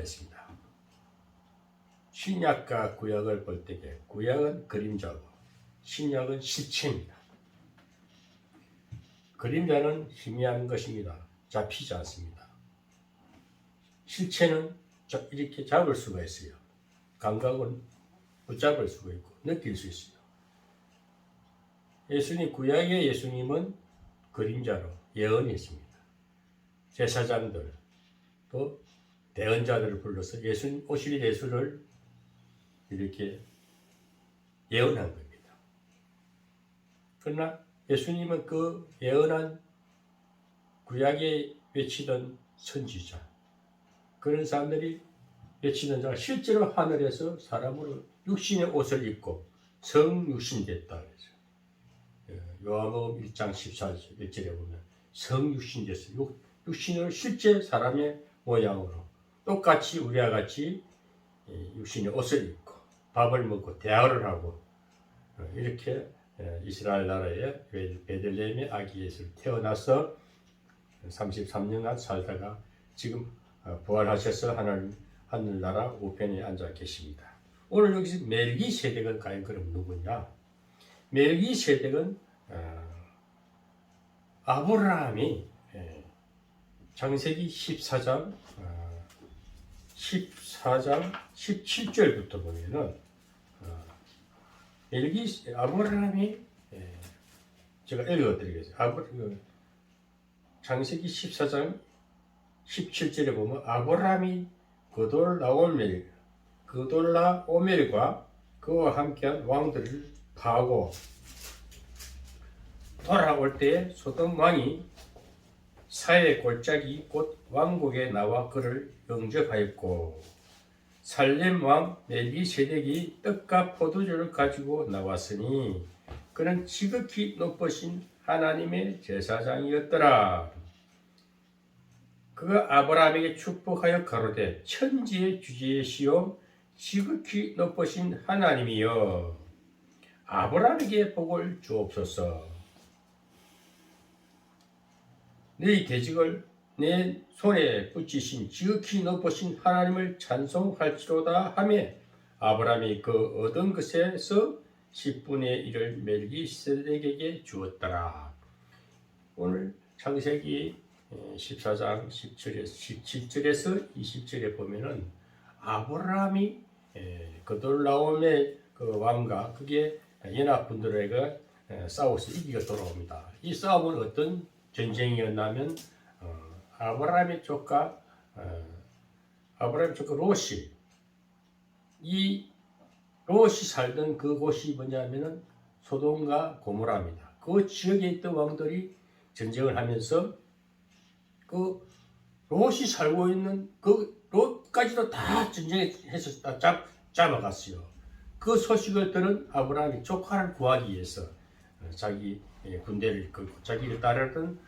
말했습니다. 신약과 구약을 볼 때에 구약은 그림자고 신약은 실체입니다. 그림자는 희미한 것입니다. 잡히지 않습니다. 실체는 이렇게 잡을 수가 있어요. 감각은 붙잡을 수가 있고 느낄 수 있어요. 구약의 예수님은 그림자로 예언이 있습니다. 제사장들 또 대언자들을 불러서 오실 예수를 이렇게 예언한 겁니다. 그러나 예수님은 그 예언한 구약에 외치던 선지자 그런 사람들이 외치던 자가 실제로 하늘에서 사람으로 육신의 옷을 입고 성육신 됐다. 요한복음 1장 14절에 보면 성육신 됐어요. 육신을 실제 사람의 모양으로 똑같이 우리와 같이 육신의 옷을 입고 밥을 먹고 대화를 하고 이렇게 이스라엘 나라의 베들레헴의 아기 예수 태어나서 33년간 살다가 지금 부활하셔서 하늘나라 우편에 앉아 계십니다. 오늘 여기서 멜기세덱은 과연 그럼 누구냐? 멜기세덱은 아브라함이 창세기 14장 17절부터 보면은 아브라함이 제가 읽어드리겠습니다. 창세기 14장 17절에 보면 아브라함이 그돌라오멜과 그와 함께한 왕들을 파고 돌아올 때에 소돔 왕이 사해 골짜기 곧 왕국에 나와 그를 영접하였고 살렘 왕 멜기세덱이 떡과 포도주를 가지고 나왔으니 그는 지극히 높으신 하나님의 제사장이었더라. 그가 아브라함에게 축복하여 가로되 천지의 주제시요 지극히 높으신 하나님이여 아브라함에게 복을 주옵소서. 너희 대직을 내 손에 붙이신 지극히 높으신 하나님을 찬송할지로다 하며 아브라함이 그 얻은 것에서 10분의 1을 멜기세덱에게 주었더라. 오늘 창세기 14장 17절에서 20절에 보면은 아브라함이 그돌라오멜 그 왕과 그게 연합군들에게 싸워서 이기고 돌아옵니다. 이 싸움은 어떤 전쟁이었냐면 아브라함의 조카 롯이 롯이 살던 그곳이 뭐냐면은 소돔과 고모라입니다. 그 지역에 있던 왕들이 전쟁을 하면서 그 롯이 살고 있는 그 롯까지도 다 전쟁해서 다 잡아갔어요. 그 소식을 들은 아브라함이 조카를 구하기 위해서 자기 군대를 자기를 따르던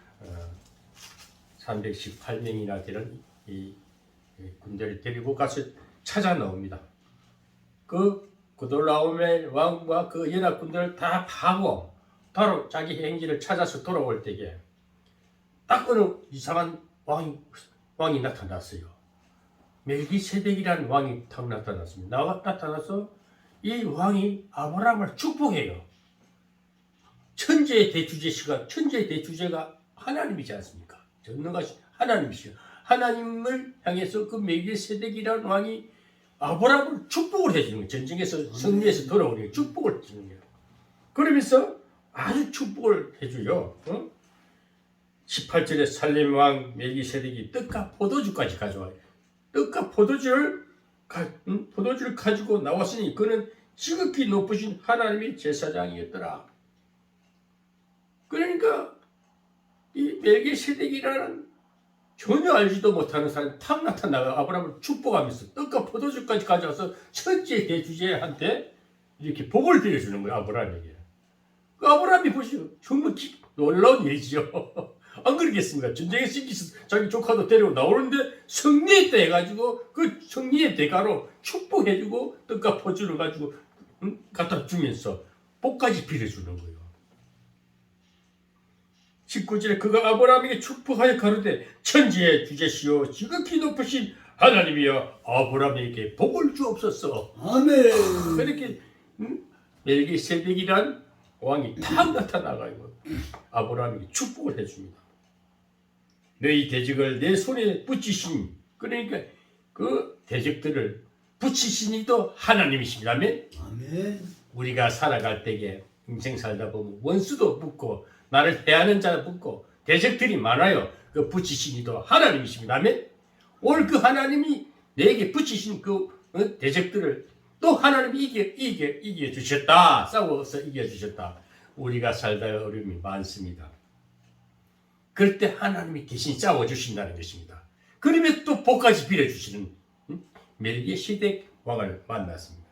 318명이나 되는 이 군대를 데리고 가서 찾아 나옵니다. 그돌라오멜 왕과 그 연합 군대를 다 파고 바로 자기 행진을 찾아서 돌아올 때에 딱 어느 이상한 왕이 나타났어요. 멜기세덱이라는 왕이 딱 나타났습니다. 나타나서 이 왕이 아브라함을 축복해요. 천지의 대주제가 하나님이지 않습니까? 전능하신 하나님이시요. 하나님을 향해서 그 멜기세덱이라는 왕이 아브라함을 축복을 해주는 거예요. 전쟁에서 승리해서 돌아오는 축복을 해주는 거예요. 그러면서 아주 축복을 해줘요. 18절에 살렘 왕 멜기세덱이 떡과 포도주까지 가져와요. 떡과 포도주를 가지고 나왔으니 그는 지극히 높으신 하나님의 제사장이었더라. 그러니까 이 멜기세덱이라는 전혀 알지도 못하는 사람이 탁 나타나가 아브라함을 축복하면서 떡과 포도주까지 가져와서 천지의 대주제한테 이렇게 복을 드려주는 거예요. 아브라함에게. 그 아브라함이 보시오. 정말 놀라운 일이죠. 안 그러겠습니까? 전쟁에서 이기서 자기 조카도 데리고 나오는데 승리했다 해가지고 그 승리의 대가로 축복해주고 떡과 포도주를 가지고 갖다 주면서 복까지 빌어주는 거예요. 19절에 그가 아브라함에게 축복하여 가로되 천지의 주제시요 지극히 높으신 하나님이여 아브라함에게 복을 주옵소서. 아멘. 그렇게 멜기세덱이란 왕이 탁 나타나가지고 아브라함에게 축복을 해줍니다. 너희 대적을 내 손에 붙이신, 그러니까 그 대적들을 붙이신 이도 하나님이십니다. 아멘. 아멘. 우리가 살아갈 때에 인생 살다 보면 원수도 붙고 나를 해하는 자도 붙고 대적들이 많아요. 그 붙이신 이도 하나님이십니다. 아멘. 오늘 그 하나님이 내게 붙이신 그 대적들을 또 하나님이 이겨 주셨다. 싸워서 이겨 주셨다. 우리가 살다 어려움이 많습니다. 그럴 때 하나님이 대신 싸워 주신다는 것입니다. 그러면 또 복까지 빌어 주시는 멜기세덱 왕을 만났습니다.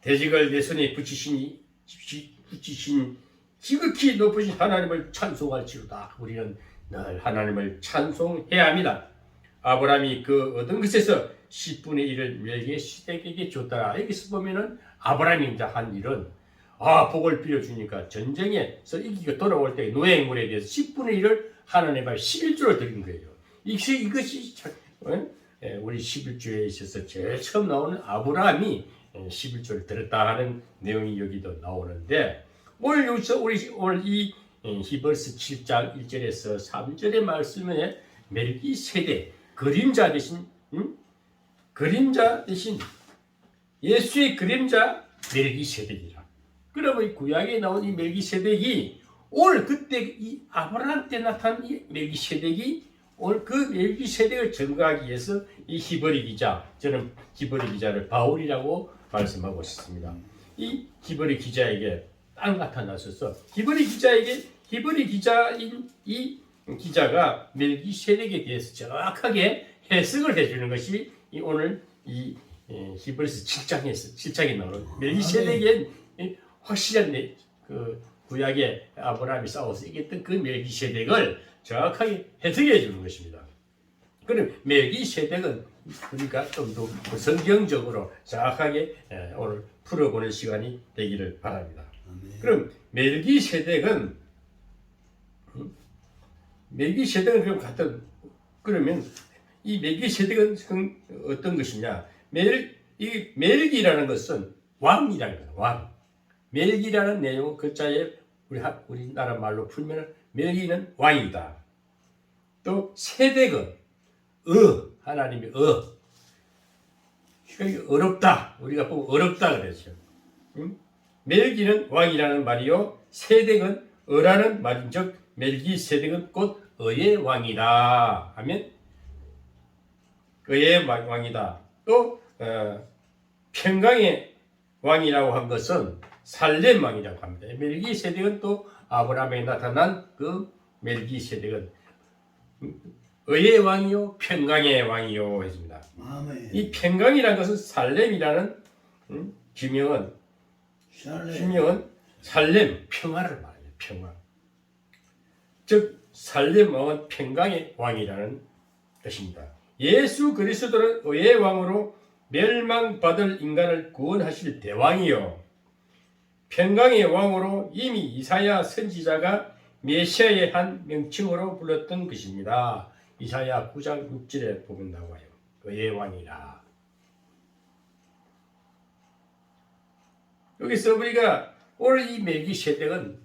대적을 내 손에 붙이신 지극히 높으신 하나님을 찬송할지로다. 우리는 늘 하나님을 찬송해야 합니다. 아브라함이 그 얻은 것에서 10분의 1을 멜기세덱에게 줬다. 여기서 보면은 아브라함이 한 일은 복을 빌어주니까 전쟁에서 이기고 돌아올 때 노예물에 대해서 10분의 1을 하나님 앞에 11조를 드린 거예요. 이것이 우리 11조에 있어서 제일 처음 나오는 아브라함이 11조를 들었다 하는 내용이 여기도 나오는데, 오늘 여기서 오늘 이 히브리서 7장 1절에서 3절의 말씀에 멜기세덱 그림자 대신 예수의 그림자 멜기세덱이라. 그러면 이 구약에 나온 이 멜기세덱이 오늘 그때 이 아브라함 때 나타난 이 멜기세덱이 오늘 그 멜기세덱을 증거하기 위해서 이 히브리 기자, 저는 히브리 기자를 바울이라고 말씀하고 있습니다. 이 히브리 기자에게 딱 나타나셔서 히브리 기자인 이 기자가 멜기세덱에 대해서 정확하게 해석을 해주는 것이 오늘 이 히브리서 7장에 나오는 멜기세덱의 확실한 그 구약의 아브라함이 싸워서 이겼던 그 멜기세덱을 정확하게 해석해 주는 것입니다. 그럼 멜기세덱은 우리가 좀 더 성경적으로 정확하게 오늘 풀어보는 시간이 되기를 바랍니다. 아멘. 그럼 멜기세덱은 그럼 그러면 이 멜기세덱은 어떤 것이냐? 이 멜기라는 것은 왕이라는 거예요. 왕. 멜기라는 내용 글자에 우리나라 말로 풀면 멜기는 왕이다. 또 세덱은 하나님이 어렵다. 우리가 보고 어렵다 그랬죠. 멜기는 왕이라는 말이요, 세덱은 라는 말인즉 멜기세덱은 곧 의 왕이다 하면 의 왕이다. 또 평강의 왕이라고 한 것은 살렘 왕이라고 합니다. 멜기세덱은 또 아브라함에 나타난 그 멜기세덱은 의의 왕이요 평강의 왕이요 했습니다. 아멘. 이 평강이라는 것은 살렘이라는 지명은 살렘 평화를 말해요. 평화. 즉 살렘 왕은 평강의 왕이라는 뜻입니다. 예수 그리스도는 의의 왕으로 멸망받을 인간을 구원하실 대왕이요 평강의 왕으로 이미 이사야 선지자가 메시아의 한 명칭으로 불렀던 것입니다. 이사야 9장 6절에 보면 나와요. 의의 왕이라. 여기서 우리가 오늘 이 멜기세덱은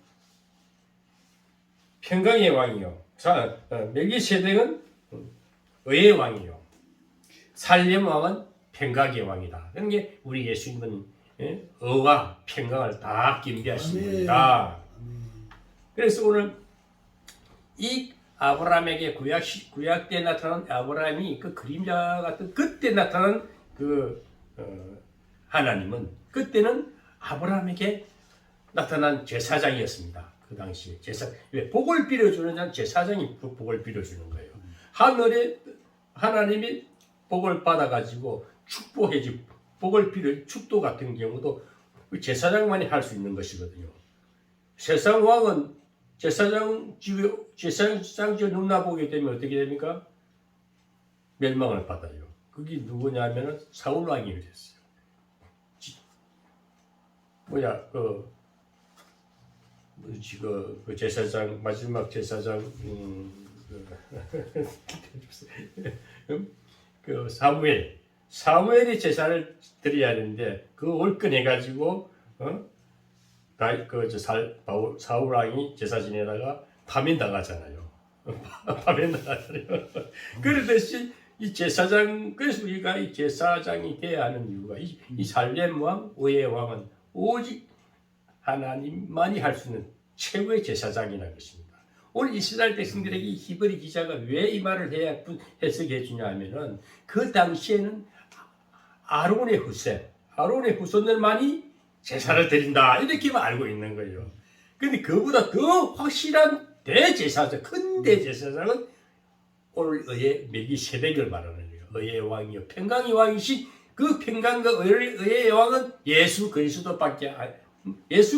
평강의 왕이요. 멜기세덱은 의의 왕이요. 살렘 왕은 평강의 왕이다. 그런 게 우리 예수님은 의와 평강을 다 겸비하신 분이다. 그래서 오늘 이 아브라함에게 구약 때 나타난 아브라함이 그 그림자 같은 그때 나타난 그 하나님은 그때는 아브라함에게 나타난 제사장이었습니다. 그 당시에 왜 복을 빌어주는 자는 제사장이 복을 빌어주는 거예요. 하늘에 하나님이 복을 받아가지고 축복해지 복을 빌어 축도 같은 경우도 제사장만이 할 수 있는 것이거든요. 세상 왕은 제사장 지에 넘나보게 되면 어떻게 됩니까? 멸망을 받아요. 그게 누구냐면은 사울 왕이 됐어요. 그 제사장 마지막 제사장 그 사무엘이 제사를 드려야 하는데 그 올 꺼내 가지고 사울 왕이 제사 지내다가 파면 당하잖아요. 파면 당하잖아요. 그러듯이 이 제사장, 그래서 우리가 이 제사장이 돼야 하는 이유가 이 살렘 왕, 의의 왕은 오직 하나님만이 할 수 있는 최고의 제사장이라는 것입니다. 오늘 이스라엘 백성들에게 이 히브리 기자가 왜 이 말을 해야 해석해 주냐 하면은 그 당시에는 아론의 후손들만이 제사를 드린다 이렇게만 알고 있는 거예요. 근데 그보다 더 확실한 대제사장, 큰 대제사장은 오늘 의의 멜기세덱을 말하는 거예요. 의의 왕이요, 평강의 왕이신 그 평강과 의의 왕은 예수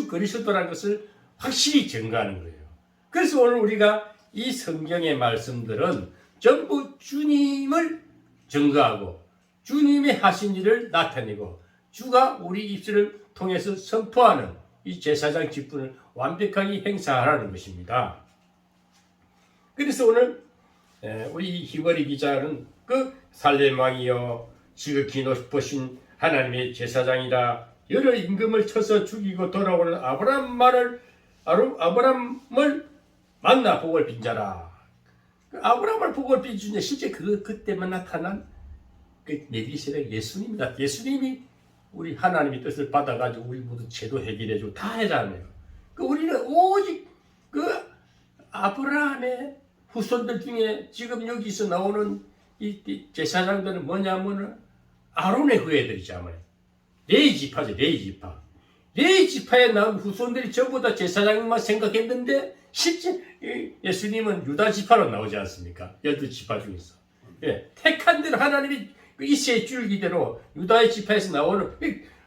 그리스도라는 것을 확실히 증거하는 거예요. 그래서 오늘 우리가 이 성경의 말씀들은 전부 주님을 증거하고 주님이 하신 일을 나타내고 주가 우리 입술을 통해서 선포하는 이 제사장 직분을 완벽하게 행사하라는 것입니다. 그래서 오늘 우리 히브리 기자는 그 살렘 왕이여 지극히 높으신 하나님의 제사장이라 여러 임금을 쳐서 죽이고 돌아오는 아브라함을 만나 복을 빈 자라. 아브라함을 복을 빈 주님, 실제 그때만 나타난 그 멜기세덱 예수님이다. 예수님이 우리 하나님의 뜻을 받아가지고 우리 모두 죄도 해결해주고 다 해잖아요. 우리는 오직 그 아브라함의 후손들 중에 지금 여기서 나오는 이 제사장들은 뭐냐면은 아론의 후예들이잖아요. 레위 지파죠, 레위 지파에 나온 후손들이 전부 다 제사장만 생각했는데 실제 예수님은 유다 지파로 나오지 않습니까? 12지파 중에서. 택한 대로 하나님이 이세의 줄기대로 유다의 지파에서 나오는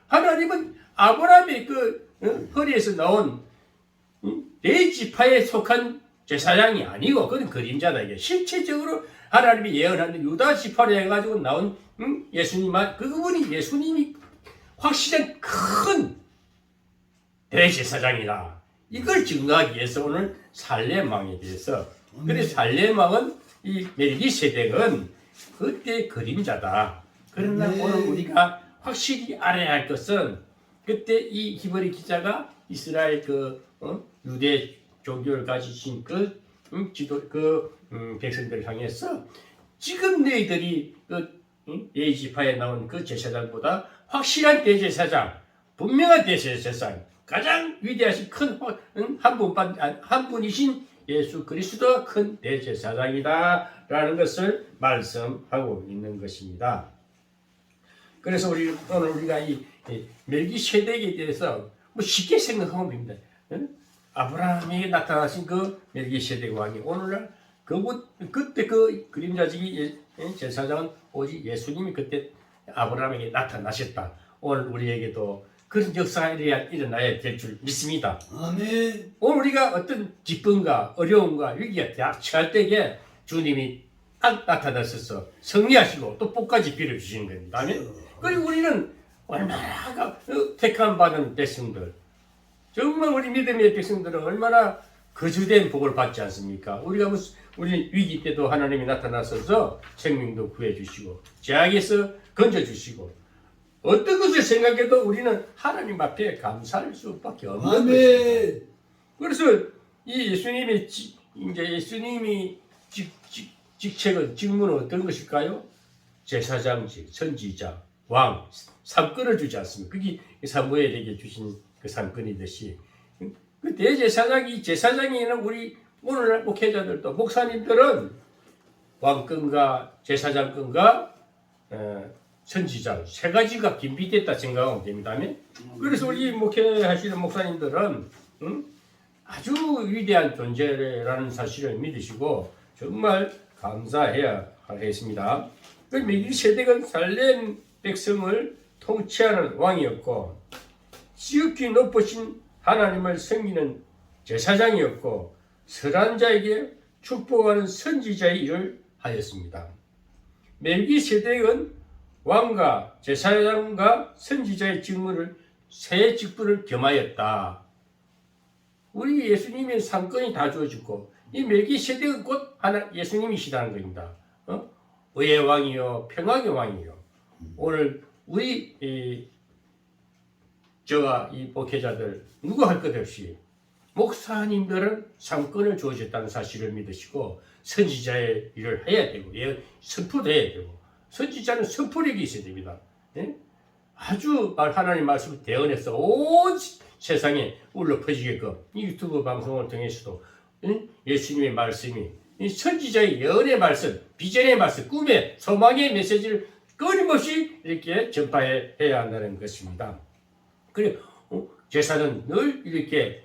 하나님은 아브라함의 허리에서 나온 레위 지파에 속한 제사장이 아니고 그건 그림자다. 이게 실체적으로 하나님이 예언하는 유다 지파로 해가지고 나온 그분이 예수님이 확실한 큰 대제사장이다. 이걸 증거하기 위해서 오늘 살렘 왕에 대해서 그래서 살렘 왕은 이 멜기세덱은 그때 그림자다. 그러나 오늘 우리가 확실히 알아야 할 것은 그때 이 히브리 기자가 이스라엘 유대 종교를 가지신 백성들을 향해서 지금 너희들이 레위 지파에 나온 그 제사장보다 확실한 대제사장, 분명한 대제사장, 가장 위대하신 한 분이신 예수 그리스도가 큰 대제사장이다라는 것을 말씀하고 있는 것입니다. 그래서 오늘 우리가 이 멜기세덱에 대해서 쉽게 생각하면 됩니다. 아브라함에게 나타나신 그 멜기세덱 왕이 오늘날 그때 그 그림자지기 제사장은 오직 예수님이 그때 아브라함에게 나타나셨다. 오늘 우리에게도 그런 역사가 일어나야 될 줄 믿습니다. 아멘. 오늘 우리가 어떤 기쁨과 어려움과 위기가 처할 때에 주님이 딱 나타나셔서 승리하시고 또 복까지 빌어주시는 겁니다. 아멘. 그리고 우리는 얼마나 택함 받은 백성들, 정말 우리 믿음의 백성들은 얼마나 거주된 복을 받지 않습니까? 우리 위기 때도 하나님이 나타나셔서 생명도 구해주시고 죄악에서 건져주시고 어떤 것을 생각해도 우리는 하나님 앞에 감사할 수밖에 없는 것입니다. 그래서 이 예수님이 직책은 직무는 어떤 것일까요? 제사장직, 선지자, 왕, 상권을 주지 않습니까? 그게 사무엘에게 주신 그 상권이듯이 그 제사장이는 우리 오늘날 목회자들도 목사님들은 왕권과 제사장권과 선지자 세 가지가 긴비됐다 생각하면 됩니다. 그래서 우리 목회하시는 목사님들은 아주 위대한 존재라는 사실을 믿으시고 정말 감사해야 하겠습니다. 멜기세덱은 살렘 백성을 통치하는 왕이었고 지극히 높으신 하나님을 섬기는 제사장이었고 선한 자에게 축복하는 선지자의 일을 하였습니다. 멜기세덱은 왕과 제사장과 선지자의 세 직분을 겸하였다. 우리 예수님의 상권이 다 주어지고 이 멜기세덱은 곧 하나 예수님이시다는 겁니다. 의의 왕이요 평강의 왕이요. 오늘 우리 저와 이 목회자들 누구 할 것 없이 목사님들은 상권을 주어졌다는 사실을 믿으시고 선지자의 일을 해야 되고 선포도 해야 되고 선지자는 선포력이 있어야 됩니다. 예? 아주 하나님 말씀을 대언해서 온 세상에 울려 퍼지게끔 이 유튜브 방송을 통해서도 예수님의 말씀이 이 선지자의 예언의 말씀, 비전의 말씀, 꿈의 소망의 메시지를 끊임없이 이렇게 전파해야 한다는 것입니다. 그리고 제사는 늘 이렇게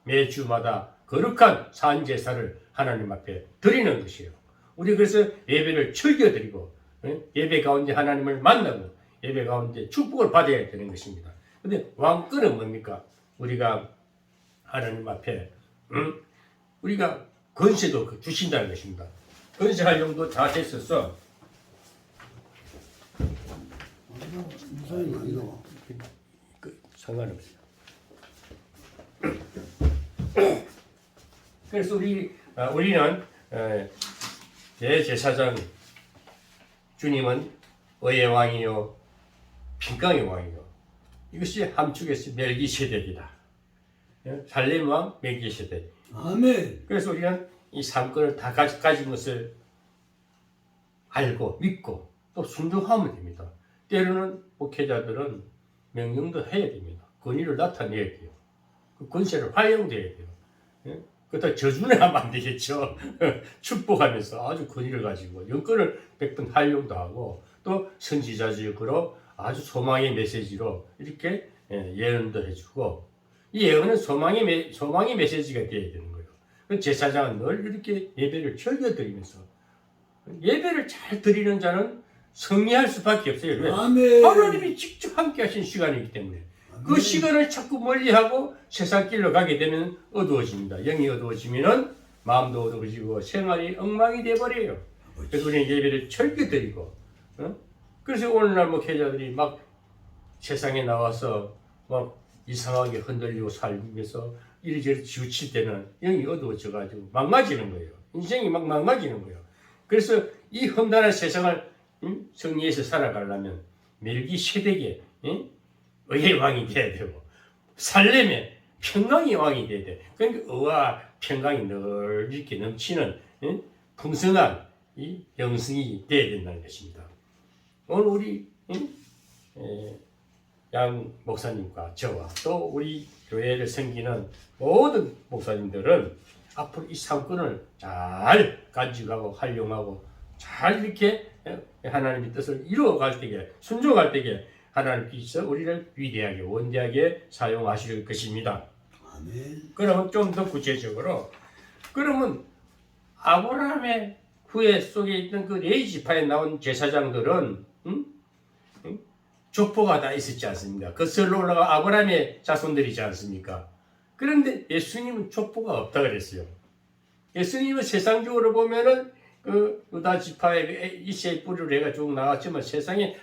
매주마다 거룩한 산제사를 하나님 앞에 드리는 것이에요. 우리 그래서 예배를 즐겨드리고 예배 가운데 하나님을 만나고 예배 가운데 축복을 받아야 되는 것입니다. 그런데 왕권은 뭡니까? 우리가 하나님 앞에 우리가 권세도 주신다는 것입니다. 권세 활용도 다 됐었어. 무사히 아니고 상관없어요. 그래서 우리는 대제사장 주님은 의의 왕이요 평강의 왕이요. 이것이 함축해서 멜기세덱이다. 살렘 왕 멜기세덱. 아멘. 그래서 우리는 이 삼권을 다 가진 것을 알고 믿고 또 순종하면 됩니다. 때로는 목회자들은 명령도 해야 됩니다. 권위를 나타내야 돼요. 그 권세를 활용돼야 돼요. 그렇다 저주는 하면 안 되겠죠. 축복하면서 아주 권위를 가지고 영권을 100번 활용도 하고 또 선지자적으로 아주 소망의 메시지로 이렇게 예언도 해주고 이 예언은 소망의 메시지가 되어야 되는 거예요. 제사장은 늘 이렇게 예배를 즐겨드리면서 예배를 잘 드리는 자는 승리할 수밖에 없어요. 왜? 아멘. 하나님이 직접 함께 하신 시간이기 때문에 그 시간을 자꾸 멀리하고 세상 길로 가게 되면 어두워집니다. 영이 어두워지면 마음도 어두워지고 생활이 엉망이 돼버려요. 그래서 우리는 예배를 즐겨드리고 그래서 오늘날 목회자들이 막 세상에 나와서 막 이상하게 흔들리고 살면서 이리저리 지우칠 때는 영이 어두워져가지고 망가지는 거예요. 인생이 막 망가지는 거예요. 그래서 이 험난한 세상을 승리해서 살아가려면 멜기세덱의 의의 왕이 돼야 되고 살렘의 평강의 왕이 돼야 돼. 그러니까 의와 평강이 늘 이렇게 넘치는 풍성한 이 영성이 돼야 된다는 것입니다. 오늘 우리 양 목사님과 저와 또 우리 교회를 섬기는 모든 목사님들은 앞으로 이 상권을 잘 가져가고 활용하고 잘 이렇게 하나님의 뜻을 이루어갈 때에 순종할 때에 하나님께서 우리를 위대하게 원대하게 사용하실 것입니다. 아멘. 그러면 좀 더 구체적으로 그러면 아브라함의 후예 속에 있던 그 레위 지파에 나온 제사장들은 족보가 다 있었지 않습니까? 거슬러 올라가 아브라함의 자손들이지 않습니까? 그런데 예수님은 족보가 없다 그랬어요. 예수님은 세상적으로 보면은 그 유다 지파의 이세의 뿌리로 해가 쭉 나왔지만 세상에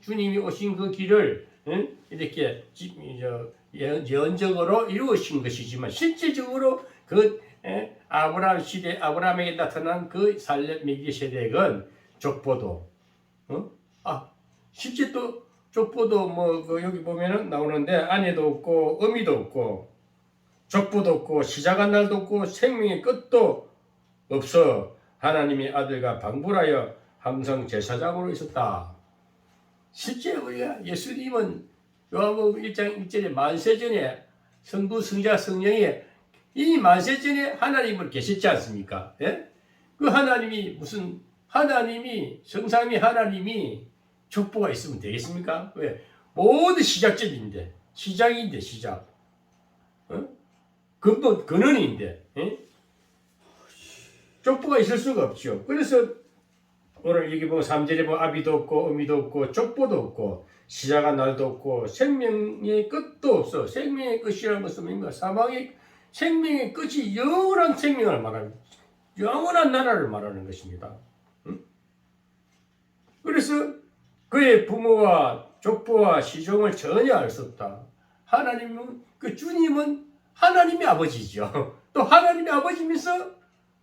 주님이 오신 그 길을 이렇게 예언적으로 이루어진 것이지만 실질적으로 그 아브라함 시대 아브라함에게 나타난 그 살렘 멜기세덱은 족보도 실제 또 족보도 여기 보면은 나오는데 아내도 없고 어미도 없고 족보도 없고 시작한 날도 없고 생명의 끝도 없어 하나님의 아들과 방불하여 항상 제사장으로 있었다. 실제 우리가 예수님은 요한복음 1장 1절에 만세전에 성부 성자 성령이 이 만세전에 하나님을 계셨지 않습니까? 예? 그 하나님이 성삼위 하나님이 족보가 있으면 되겠습니까? 왜? 모든 시작점인데 시작 근원인데 족보가 있을 수가 없죠. 그래서 오늘 여기 보면 3절에 보면 아비도 없고 어미도 없고 족보도 없고 시작한 날도 없고 생명의 끝도 없어. 생명의 끝이라는 것은 뭔가 생명의 끝이 영원한 생명을 말하는 영원한 나라를 말하는 것입니다. 그래서 그의 부모와 족보와 시종을 전혀 알 수 없다. 하나님은 주님은 하나님의 아버지죠. 또 하나님의 아버지면서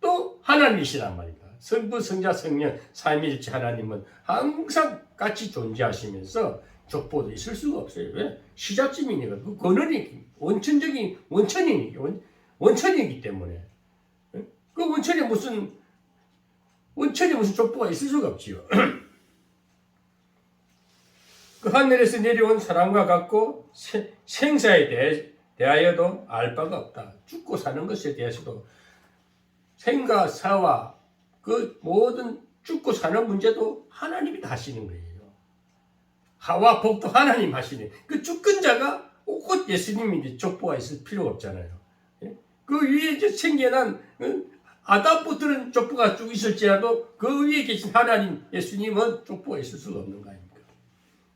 또 하나님이시란 말이다. 성부, 성자, 성령, 삼위일체 하나님은 항상 같이 존재하시면서 족보도 있을 수가 없어요. 왜? 시작점이니까 그 근원이 원천이기 때문에 그 원천에 무슨 족보가 있을 수가 없지요. 그 하늘에서 내려온 사람과 같고 생사에 대하여도 알 바가 없다. 죽고 사는 것에 대해서도 생과 사와 그 모든 죽고 사는 문제도 하나님이 다 하시는 거예요. 하와 복도 하나님 하시네. 그 죽은 자가 곧 예수님인데 족보가 있을 필요가 없잖아요. 그 위에 이제 생겨난 아담부터는 족보가 쭉 있을지라도 그 위에 계신 하나님 예수님은 족보가 있을 수가 없는 거 아닙니까?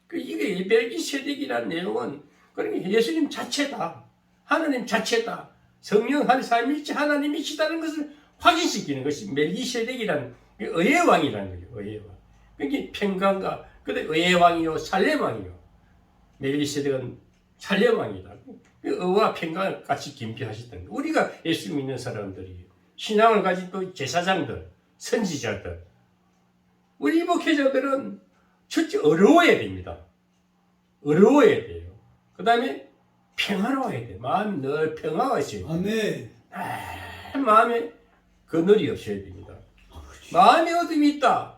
그 이게 멜기세덱이라는 내용은 그러니까 예수님 자체다. 하나님 자체다. 성령 한 삼위일체 하나님이시다는 것을 확인시키는 것이 멜기세덱이라는 의의 왕이라는 거죠. 의의 왕. 그게 평강과 근데 의의 왕이요 살렘 왕이요. 멜기세덱은 살렘 왕이다. 의와 평강을 같이 겸비하셨던 거. 우리가 예수 믿는 사람들이 신앙을 가진 또 제사장들, 선지자들, 우리 목회자들은 첫째 어려워야 됩니다. 어려워야 돼요. 그 다음에 평화로워야 돼요. 마음이 늘 평화가 있어요. 아멘. 마음에 그늘이 없어야 됩니다. 마음에 어둠이 있다.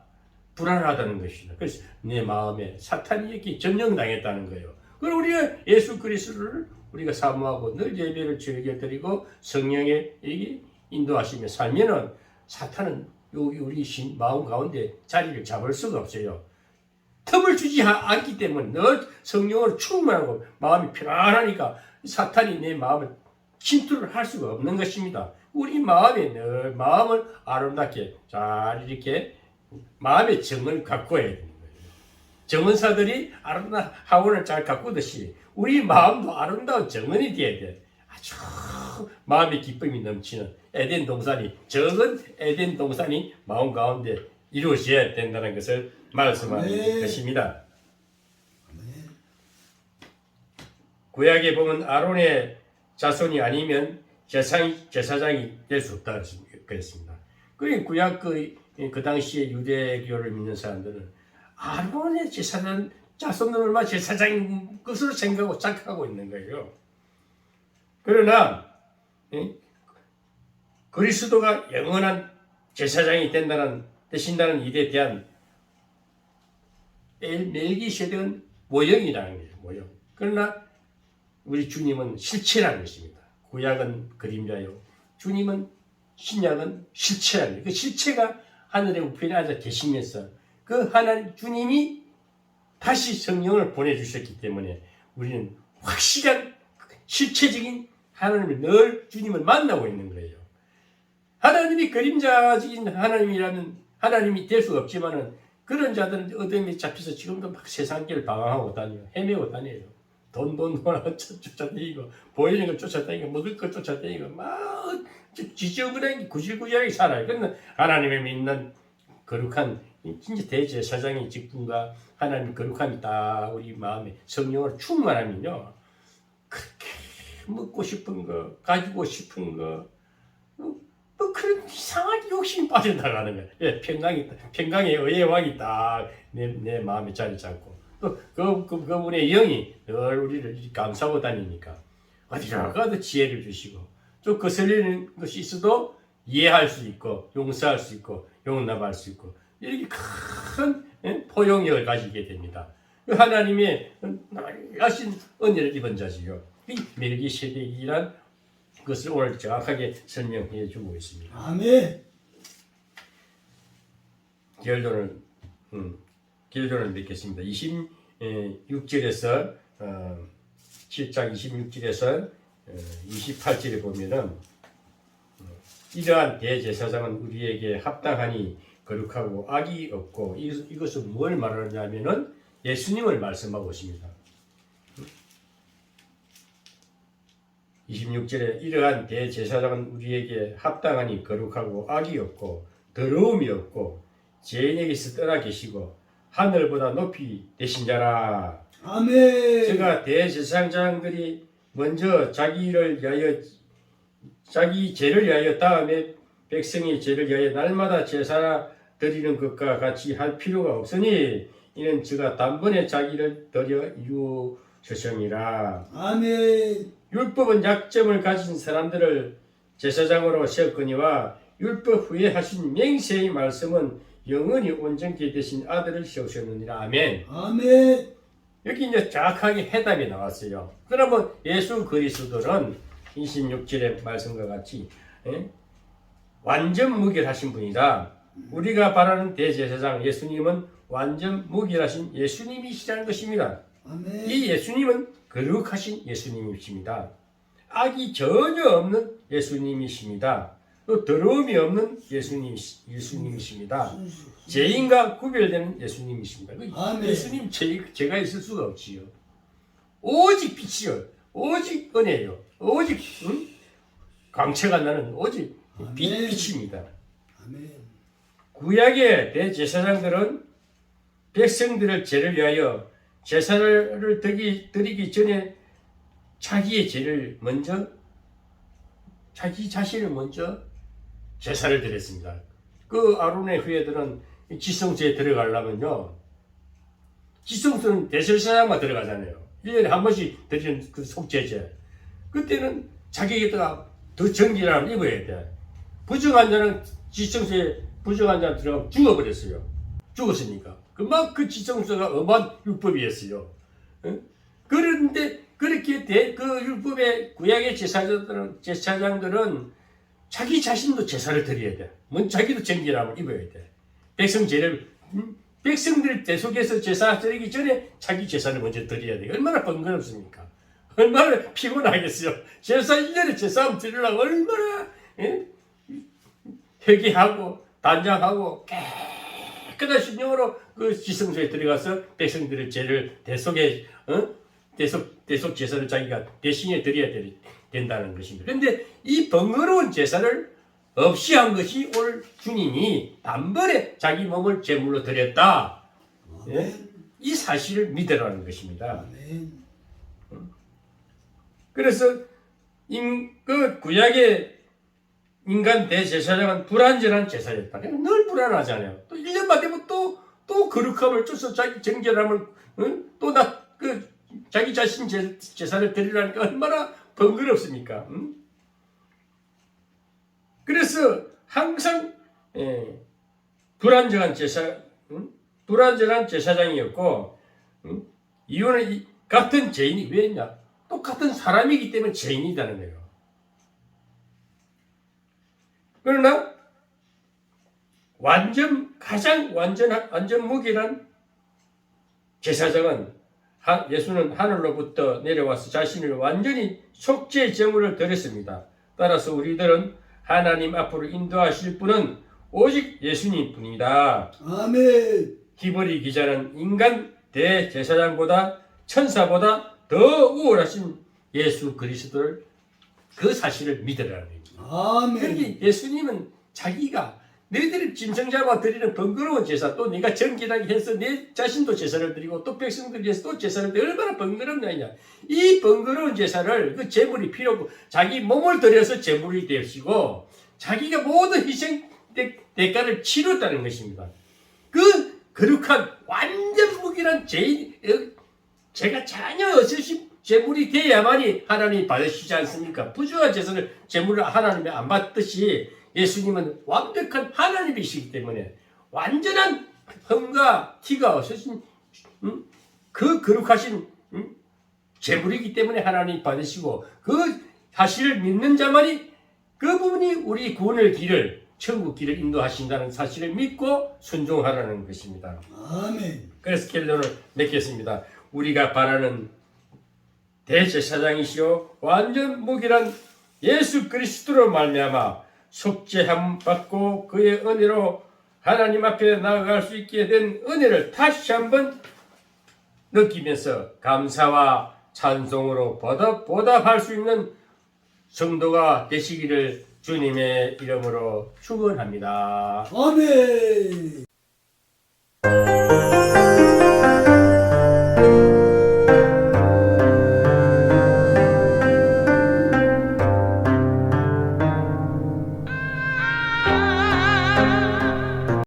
불안하다는 것이다. 그래서 내 마음에 사탄이 이렇게 점령당했다는 거예요. 그럼 우리가 예수 그리스도를 우리가 사모하고 늘 예배를 즐겨드리고 성령의 인도하시며 살면은 사탄은 여기 우리 마음 가운데 자리를 잡을 수가 없어요. 틈을 주지 않기 때문에 늘 성령으로 충만하고 마음이 편안하니까 사탄이 내 마음을 침투를 할 수가 없는 것입니다. 우리 마음에 늘 마음을 아름답게 잘 이렇게 마음의 정을 가꿔야 되는 거예요. 정은사들이 아름다운 학원을 잘 가꾸듯이 우리 마음도 아름다운 정은이 되어야 돼. 아주 마음의 기쁨이 넘치는 에덴 동산이 적은 에덴 동산이 마음 가운데 이루어져야 된다는 것을 말씀하는 것입니다. 구약에 보면 아론의 자손이 아니면 제사장이 될 수 없다 그랬습니다. 그러니까 구약 그 당시에 유대교를 믿는 사람들은 아론의 제사장 자손은 얼마 제사장인 것으로 생각하고 착각하고 있는 거예요. 그러나 그리스도가 영원한 제사장이 되신다는 일에 대한 멜기세덱은 모형이라는 거예요. 모형. 그러나 우리 주님은 실체라는 것입니다. 구약은 그림자요. 주님은 신약은 실체라는 거예요. 그 실체가 하늘의 우편에 앉아 계시면서 그 하나님 주님이 다시 성령을 보내주셨기 때문에 우리는 확실한 실체적인 하나님을 늘 주님을 만나고 있는 거예요. 하나님이 그림자적인 하나님이 될 수가 없지만은 그런 자들은 어둠에 잡혀서 지금도 막 세상길 방황하고 다녀요. 헤매고 다녀요. 돈 쫓아다니고 보이는 걸 쫓아다니고 먹을 걸 쫓아다니고 막 지저분하게 구질구질하게 살아요. 그런데 하나님을 믿는 거룩한 진짜 대제사장의 직분과 하나님 거룩함이 딱 우리 마음에 성령으로 충만하면요. 그렇게 먹고 싶은 거, 가지고 싶은 거, 뭐 그런 이상한 욕심이 빠져나가는 거야. 예, 평강의 의의 왕이 딱 내 마음에 자리 잡고 또 그분의 영이 늘 우리를 감싸고 다니니까 어디로 가도 지혜를 주시고 또 거슬리는 것이 있어도 이해할 수 있고 용서할 수 있고 용납할 수 있고 이렇게 큰 포용력을 가지게 됩니다. 하나님의 하신 은혜를 입은 자지요. 이 멜기세덱이란 것을 오늘 정확하게 설명해 주고 있습니다. 아멘. 결론을 맺겠습니다. 26절에서 7장 26절에서 28절에 보면은 이러한 대제사장은 우리에게 합당하니 거룩하고 악이 없고 이것은 뭘 말하냐면은 예수님을 말씀하고 있습니다. 26절에 이러한 대제사장은 우리에게 합당하니 거룩하고 악이 없고 더러움이 없고 죄인에게서 떠나 계시고 하늘보다 높이 되신 자라. 아멘. 제가 대제사장들이 먼저 자기 일을 위하여 자기 죄를 위하여 다음에 백성의 죄를 위하여 날마다 제사 드리는 것과 같이 할 필요가 없으니 이는 저가 단번에 자기를 드려 이루셨음이라. 아멘. 율법은 약점을 가진 사람들을 제사장으로 세웠거니와 율법 후에 하신 맹세의 말씀은 영원히 온전케 되신 아들을 세우셨느니라. 아멘. 아멘. 여기 이제 정확하게 해답이 나왔어요. 그러면 예수 그리스도는 26절의 말씀과 같이 완전 무결하신 분이다. 우리가 바라는 대제사장 예수님은 완전 무결하신 예수님이시라는 것입니다. 아멘. 이 예수님은 거룩하신 예수님이십니다. 악이 전혀 없는 예수님이십니다. 또 더러움이 없는 예수님이십니다. 죄인과 구별되는 예수님이십니다. 아멘. 예수님 죄가 있을 수가 없지요. 오직 빛이요. 오직 은혜요. 오직 광채가 나는 오직 빛입니다. 아멘. 구약의 대제사장들은 백성들의 죄를 위하여 제사를 드리기 전에 자기의 죄를 먼저 자기 자신을 먼저 제사를 드렸습니다. 그 아론의 후예들은 지성소에 들어가려면요, 지성소는 대제사장만 들어가잖아요. 1년에 한 번씩 드리는 그 속죄제. 그때는 자기에다가 더 정결함을 입어야 돼. 부정한 자는 지성소에 부정한 자 들어가면 죽어버렸어요. 죽었으니까. 그 지성소가 엄한 율법이었어요. 그런데 그렇게 그 율법의 구약의 제사장들은 자기 자신도 제사를 드려야 돼. 먼저 자기도 정결함을 입어야 돼. 백성들 대속에서 제사 드리기 전에 자기 제사를 먼저 드려야 돼. 얼마나 번거롭습니까? 얼마나 피곤하겠어요. 제사 1년에 제사 한번 드리려고 얼마나 회개하고 단장하고 깨끗한 심령으로 그 지성소에 들어가서 백성들의 죄를 대속 제사를 자기가 대신에 드려야 된다는 것입니다. 그런데 이 번거로운 제사를 없이 한 것이 오늘 주님이 단번에 자기 몸을 제물로 드렸다. 이 사실을 믿으라는 것입니다. 아멘. 그래서 그 구약의 인간 대제사장은 불완전한 제사였다. 늘 불안하잖아요. 또 1년만 되면 또 거룩함을 쫓아 자기 정결함을 자기 자신 제사를 드리라니까 얼마나 번거롭습니까? 그래서 항상 불완전한 제사장이었고, 이유는 같은 죄인이 왜 했냐? 똑같은 사람이기 때문에 죄인이라는 거예요. 그러나 가장 완전 무결한 제사장은 예수는 하늘로부터 내려와서 자신을 완전히 속죄 제물을 드렸습니다. 따라서 우리들은 하나님 앞으로 인도하실 분은 오직 예수님 뿐입니다. 아멘. 히브리 기자는 인간 대제사장보다 천사보다 더 우월하신 예수 그리스도를 그 사실을 믿으라는 겁니다. 아멘. 그러니 예수님은 자기가 너희들이 짐승자와 드리는 번거로운 제사, 또 네가 정결하게 해서 내 자신도 제사를 드리고 또 백성들이 위해서 또 제사를 드리고 얼마나 번거롭냐. 이 번거로운 제사를 그 제물이 필요 없고 자기 몸을 들여서 제물이 되시고 자기가 모든 희생 대가를 치렀다는 것입니다. 그 거룩한 완전 무결한 제가 전혀 없으신 제물이 돼야만이 하나님이 받으시지 않습니까? 부정한 제사를 제물을 하나님이 안 받듯이 예수님은 완벽한 하나님이시기 때문에 완전한 흠과 티가 없으신 그 거룩하신 제물이기 때문에 하나님이 받으시고 그 사실을 믿는 자만이 그 부분이 우리 구원의 길을 천국 길을 인도하신다는 사실을 믿고 순종하라는 것입니다. 아멘. 그래서 결론을 맺겠습니다. 우리가 바라는 대제사장이시오 완전 무결한 예수 그리스도로 말미암아 속죄함 받고 그의 은혜로 하나님 앞에 나아갈 수 있게 된 은혜를 다시 한번 느끼면서 감사와 찬송으로 보답할 수 있는 성도가 되시기를 주님의 이름으로 축원합니다. 아멘.